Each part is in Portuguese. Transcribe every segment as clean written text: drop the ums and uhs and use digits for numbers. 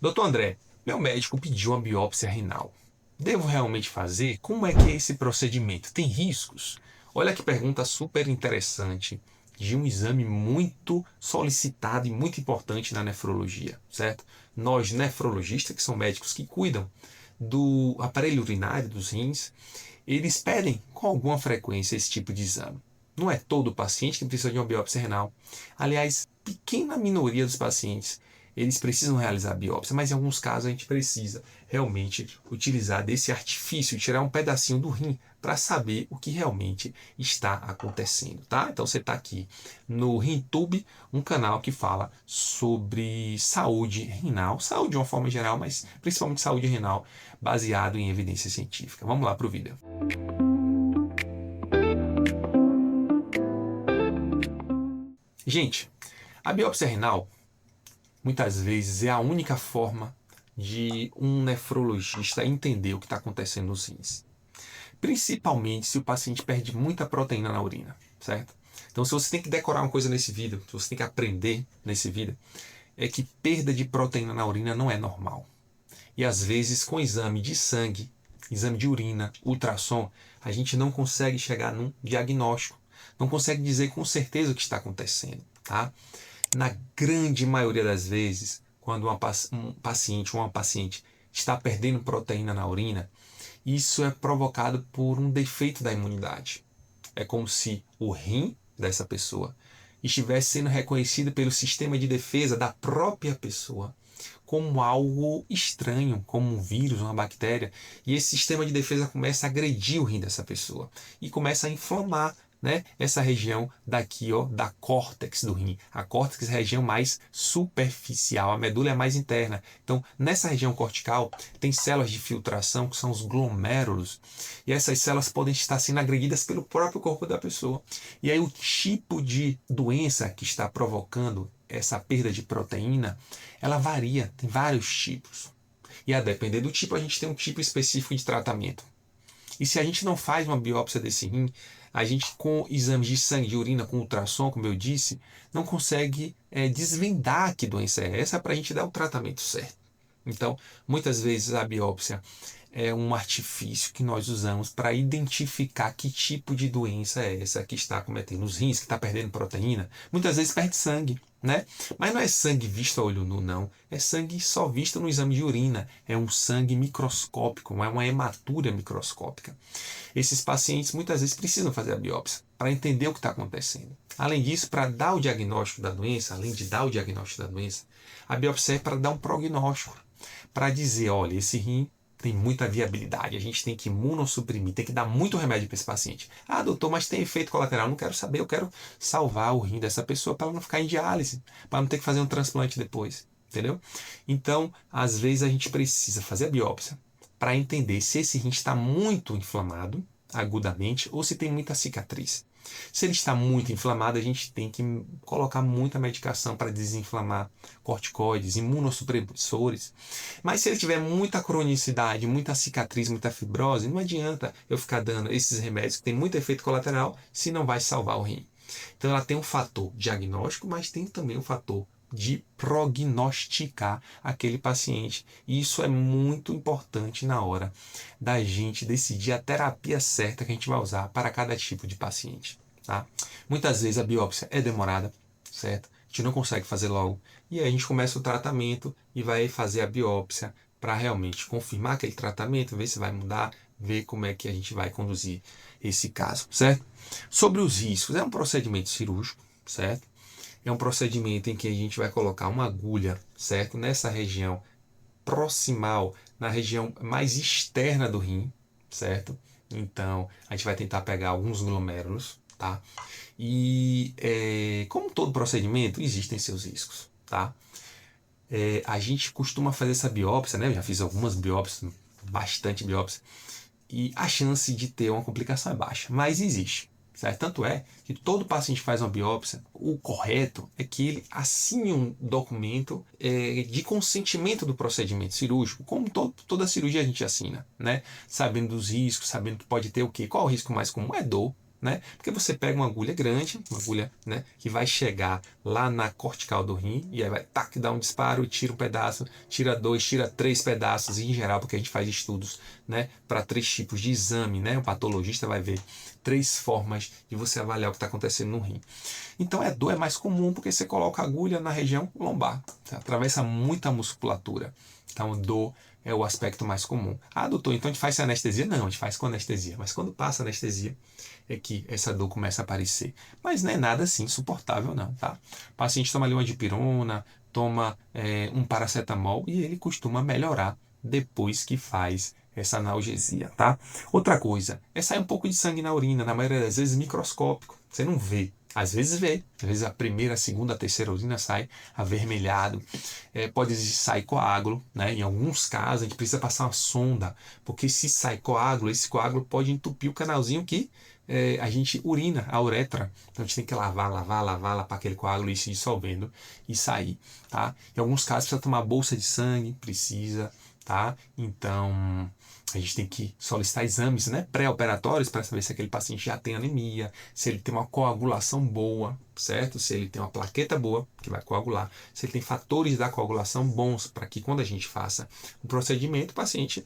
Doutor André, meu médico pediu uma biópsia renal. Devo realmente fazer? Como é que é esse procedimento? Tem riscos? Olha que pergunta super interessante de um exame muito solicitado e muito importante na nefrologia, certo? Nós, nefrologistas, que são médicos que cuidam do aparelho urinário, dos rins, eles pedem com alguma frequência esse tipo de exame. Não é todo paciente que precisa de uma biópsia renal. Aliás, pequena minoria dos pacientes eles precisam realizar a biópsia, mas em alguns casos a gente precisa realmente utilizar desse artifício, tirar um pedacinho do rim para saber o que realmente está acontecendo, tá? Então você está aqui no RimTube, um canal que fala sobre saúde renal, saúde de uma forma geral, mas principalmente saúde renal, baseado em evidência científica. Vamos lá para o vídeo. Gente, a biópsia renal muitas vezes é a única forma de um nefrologista entender o que está acontecendo nos rins. Principalmente se o paciente perde muita proteína na urina, certo? Então, se você tem que decorar uma coisa nesse vídeo, se você tem que aprender nesse vídeo, é que perda de proteína na urina não é normal. E às vezes, com exame de sangue, exame de urina, ultrassom, a gente não consegue chegar num diagnóstico, não consegue dizer com certeza o que está acontecendo, tá? Na grande maioria das vezes, quando um paciente ou uma paciente está perdendo proteína na urina, isso é provocado por um defeito da imunidade. É como se o rim dessa pessoa estivesse sendo reconhecido pelo sistema de defesa da própria pessoa como algo estranho, como um vírus, uma bactéria, e esse sistema de defesa começa a agredir o rim dessa pessoa e começa a inflamar, né, essa região daqui, ó, da córtex do rim. A córtex é a região mais superficial, a medula é mais interna. Então, nessa região cortical, tem células de filtração, que são os glomérulos, e essas células podem estar sendo agredidas pelo próprio corpo da pessoa. E aí, o tipo de doença que está provocando essa perda de proteína, ela varia, tem vários tipos. E a depender do tipo, a gente tem um tipo específico de tratamento. E se a gente não faz uma biópsia desse rim, a gente com exames de sangue, de urina, com ultrassom, como eu disse, não consegue desvendar que doença é essa para a gente dar o tratamento certo. Então, muitas vezes a biópsia é um artifício que nós usamos para identificar que tipo de doença é essa que está cometendo os rins, que está perdendo proteína. Muitas vezes perde sangue, né? Mas não é sangue visto a olho nu, não. É sangue só visto no exame de urina. É um sangue microscópico, é uma hematúria microscópica. Esses pacientes muitas vezes precisam fazer a biópsia para entender o que está acontecendo. Além disso, para dar o diagnóstico da doença, além de dar o diagnóstico da doença, a biópsia é para dar um prognóstico, para dizer, olha, esse rim tem muita viabilidade, a gente tem que imunossuprimir, tem que dar muito remédio para esse paciente. Ah, doutor, mas tem efeito colateral? Não quero saber, eu quero salvar o rim dessa pessoa para ela não ficar em diálise, para não ter que fazer um transplante depois, entendeu? Então, às vezes a gente precisa fazer a biópsia para entender se esse rim está muito inflamado, agudamente, ou se tem muita cicatriz. Se ele está muito inflamado, a gente tem que colocar muita medicação para desinflamar, corticoides, imunossupressores. Mas se ele tiver muita cronicidade, muita cicatriz, muita fibrose, não adianta eu ficar dando esses remédios que têm muito efeito colateral se não vai salvar o rim. Então ela tem um fator diagnóstico, mas tem também um fator de prognosticar aquele paciente. E isso é muito importante na hora da gente decidir a terapia certa que a gente vai usar para cada tipo de paciente. Tá? Muitas vezes a biópsia é demorada, certo? A gente não consegue fazer logo. E aí a gente começa o tratamento e vai fazer a biópsia para realmente confirmar aquele tratamento, ver se vai mudar, ver como é que a gente vai conduzir esse caso, certo? Sobre os riscos, é um procedimento cirúrgico, certo? É um procedimento em que a gente vai colocar uma agulha, certo? Nessa região proximal, na região mais externa do rim, certo? Então, a gente vai tentar pegar alguns glomérulos, tá? E, como todo procedimento, existem seus riscos, tá? A gente costuma fazer essa biópsia, né? Eu já fiz algumas biópsias, bastante biópsia, e a chance de ter uma complicação é baixa, mas existe. Certo? Tanto é que todo paciente que faz uma biópsia, o correto é que ele assine um documento de consentimento do procedimento cirúrgico, como toda cirurgia a gente assina, né? Sabendo dos riscos, sabendo que pode ter o quê? Qual o risco mais comum? É dor, né? Porque você pega uma agulha grande, uma agulha, né, que vai chegar lá na cortical do rim, e aí vai dar um disparo, tira um pedaço, tira 2, tira 3 pedaços, e em geral, porque a gente faz estudos, né, para 3 tipos de exame, né? O patologista vai ver 3 formas de você avaliar o que está acontecendo no rim. Então a dor é mais comum porque você coloca a agulha na região lombar, você atravessa muita musculatura. Então dor é o aspecto mais comum. Ah, doutor, então a gente faz sem anestesia? Não, a gente faz com anestesia. Mas quando passa a anestesia é que essa dor começa a aparecer. Mas não é nada assim insuportável não, tá? O paciente toma ali uma dipirona, toma um paracetamol e ele costuma melhorar depois que faz essa analgesia, tá? Outra coisa, é sair um pouco de sangue na urina, na maioria das vezes microscópico. Você não vê. Às vezes vê, às vezes a primeira, a segunda, a terceira urina sai avermelhado, pode sair coágulo, né? Em alguns casos a gente precisa passar uma sonda, porque se sai coágulo, esse coágulo pode entupir o canalzinho que a gente urina, a uretra. Então a gente tem que lavar para aquele coágulo ir se dissolvendo e sair, tá? Em alguns casos precisa tomar bolsa de sangue, precisa, tá? Então a gente tem que solicitar exames, né, pré-operatórios para saber se aquele paciente já tem anemia, se ele tem uma coagulação boa, certo? Se ele tem uma plaqueta boa, que vai coagular, se ele tem fatores da coagulação bons, para que quando a gente faça o procedimento, o paciente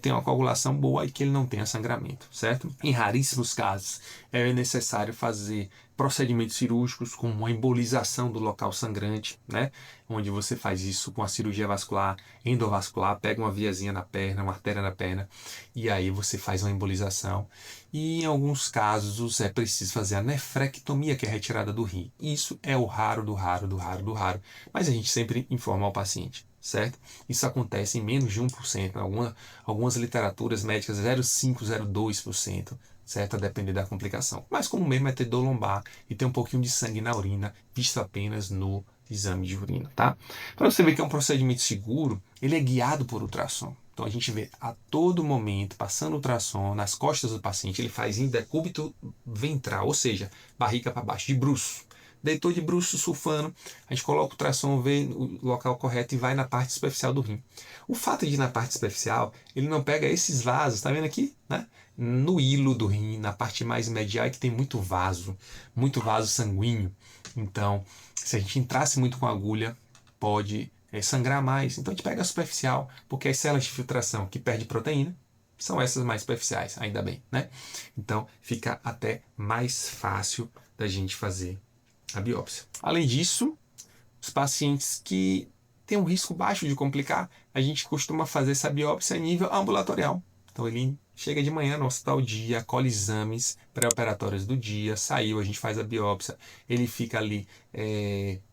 tenha uma coagulação boa e que ele não tenha sangramento, certo? Em raríssimos casos, é necessário fazer procedimentos cirúrgicos como uma embolização do local sangrante, né? Onde você faz isso com a cirurgia vascular, endovascular, pega uma viazinha na perna, uma artéria na perna, e aí você faz uma embolização. E em alguns casos é preciso fazer a nefrectomia, que é a retirada do rim. Isso é o raro do raro do raro do raro, mas a gente sempre informa ao paciente, certo? Isso acontece em menos de 1%, algumas literaturas médicas 0,5%, 0,2%. Certo? A depender da complicação. Mas como mesmo é ter dor lombar e ter um pouquinho de sangue na urina, visto apenas no exame de urina, tá? Para você ver que é um procedimento seguro, ele é guiado por ultrassom. Então a gente vê a todo momento, passando ultrassom nas costas do paciente, ele faz em decúbito ventral, ou seja, barriga para baixo, de bruço. Deitou de bruço surfando, a gente coloca o ultrassom, vê o local correto e vai na parte superficial do rim. O fato de ir na parte superficial, ele não pega esses vasos, tá vendo aqui, né? No hilo do rim, na parte mais medial, é que tem muito vaso sanguíneo. Então, se a gente entrasse muito com a agulha, pode sangrar mais. Então, a gente pega a superficial, porque as células de filtração que perdem proteína são essas mais superficiais, ainda bem, né? Então, fica até mais fácil da gente fazer a biópsia. Além disso, os pacientes que têm um risco baixo de complicar, a gente costuma fazer essa biópsia a nível ambulatorial. Então ele chega de manhã no hospital dia, colhe exames pré-operatórios do dia, saiu, a gente faz a biópsia, ele fica ali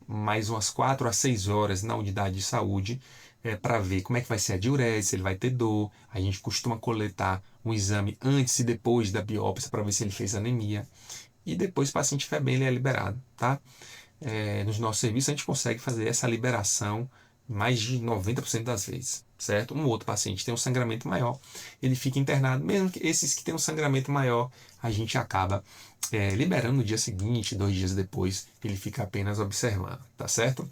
mais umas 4 a 6 horas na unidade de saúde para ver como é que vai ser a diurese, se ele vai ter dor. A gente costuma coletar um exame antes e depois da biópsia para ver se ele fez anemia. E depois, se o paciente estiver bem, ele é liberado, tá? Nos nossos serviços, a gente consegue fazer essa liberação mais de 90% das vezes, certo? Um outro paciente tem um sangramento maior, ele fica internado. Mesmo que esses que têm um sangramento maior, a gente acaba liberando no dia seguinte, 2 dias depois, ele fica apenas observando, tá certo?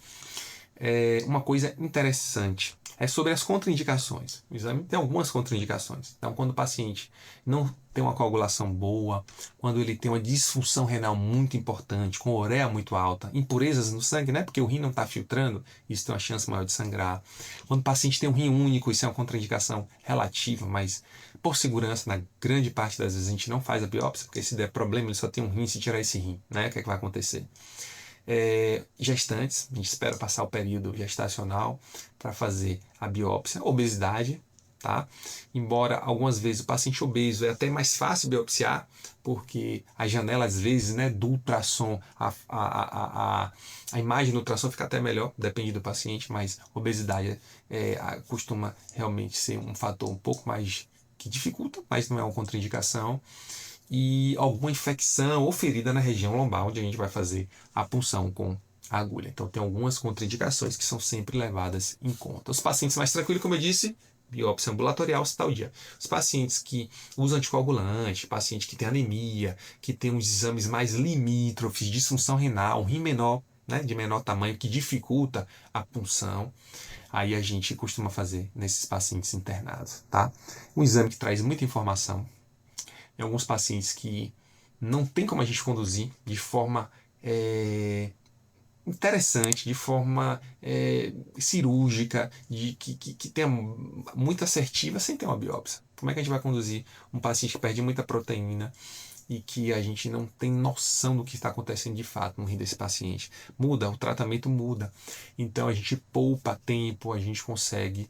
Uma coisa interessante é sobre as contraindicações. O exame tem algumas contraindicações. Então, quando o paciente não tem uma coagulação boa, quando ele tem uma disfunção renal muito importante, com ureia muito alta, impurezas no sangue, né? Porque o rim não está filtrando, isso tem uma chance maior de sangrar. Quando o paciente tem um rim único, isso é uma contraindicação relativa, mas por segurança, na grande parte das vezes a gente não faz a biópsia, porque se der problema, ele só tem um rim, se tirar esse rim, né? O que é que vai acontecer? Gestantes, a gente espera passar o período gestacional para fazer a biópsia, obesidade, tá? Embora algumas vezes o paciente obeso é até mais fácil biopsiar, porque a janela às vezes, né, do ultrassom, a imagem do ultrassom fica até melhor, depende do paciente, mas obesidade costuma realmente ser um fator um pouco mais que dificulta, mas não é uma contraindicação. E alguma infecção ou ferida na região lombar, onde a gente vai fazer a punção com a agulha. Então tem algumas contraindicações que são sempre levadas em conta. Os pacientes mais tranquilos, como eu disse, biópsia ambulatorial, tal dia. Os pacientes que usam anticoagulante, paciente que tem anemia, que tem uns exames mais limítrofes, disfunção renal, um rim menor, né, de menor tamanho, que dificulta a punção, aí a gente costuma fazer nesses pacientes internados, tá? Um exame que traz muita informação. Em alguns pacientes que não tem como a gente conduzir de forma interessante, de forma cirúrgica, que tenha muito assertiva sem ter uma biópsia. Como é que a gente vai conduzir um paciente que perde muita proteína e que a gente não tem noção do que está acontecendo de fato no rim desse paciente? Muda, o tratamento muda. Então a gente poupa tempo, a gente consegue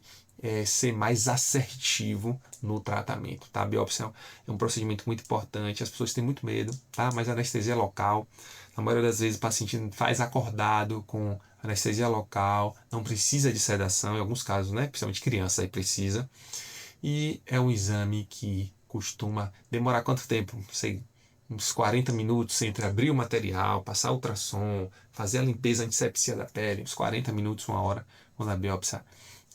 ser mais assertivo no tratamento, tá? A biópsia é um procedimento muito importante, as pessoas têm muito medo, tá? Mas a anestesia é local, na maioria das vezes o paciente faz acordado com anestesia local, não precisa de sedação, em alguns casos, né? Principalmente criança aí precisa. E é um exame que costuma demorar quanto tempo? Sei, uns 40 minutos entre abrir o material, passar ultrassom, fazer a limpeza antisepsia da pele, uns 40 minutos, uma hora, quando a biópsia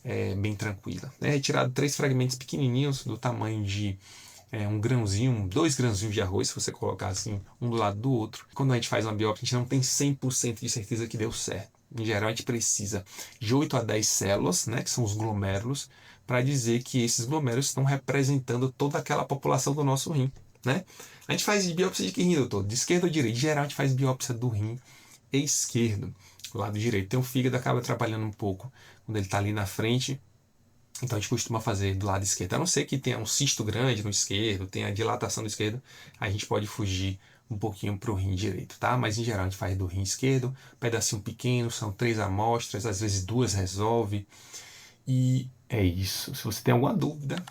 é bem tranquila. É retirado 3 fragmentos pequenininhos do tamanho de um grãozinho, 2 grãozinhos de arroz, se você colocar assim, um do lado do outro. Quando a gente faz uma biópsia, a gente não tem 100% de certeza que deu certo. Em geral, a gente precisa de 8 a 10 células, né, que são os glomérulos, para dizer que esses glomérulos estão representando toda aquela população do nosso rim, né? A gente faz biópsia de que rim, doutor? De esquerda ou direita? Em geral, a gente faz biópsia do rim esquerdo, do lado direito. Então, o fígado acaba trabalhando um pouco quando ele está ali na frente. Então, a gente costuma fazer do lado esquerdo. A não ser que tenha um cisto grande no esquerdo, tenha dilatação do esquerdo, a gente pode fugir um pouquinho para o rim direito, tá? Mas em geral a gente faz do rim esquerdo, pedacinho pequeno, são 3 amostras, às vezes 2 resolve. E é isso. Se você tem alguma dúvida,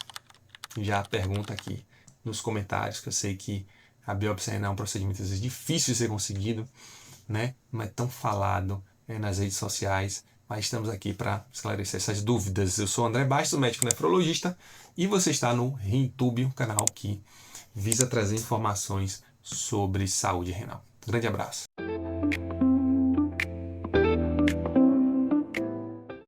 já pergunta aqui nos comentários, que eu sei que a biópsia renal é um procedimento às vezes difícil de ser conseguido, né? Não é tão falado nas redes sociais, mas estamos aqui para esclarecer essas dúvidas. Eu sou André Bastos, médico nefrologista, e você está no RimTube, um canal que visa trazer informações sobre saúde renal. Grande abraço.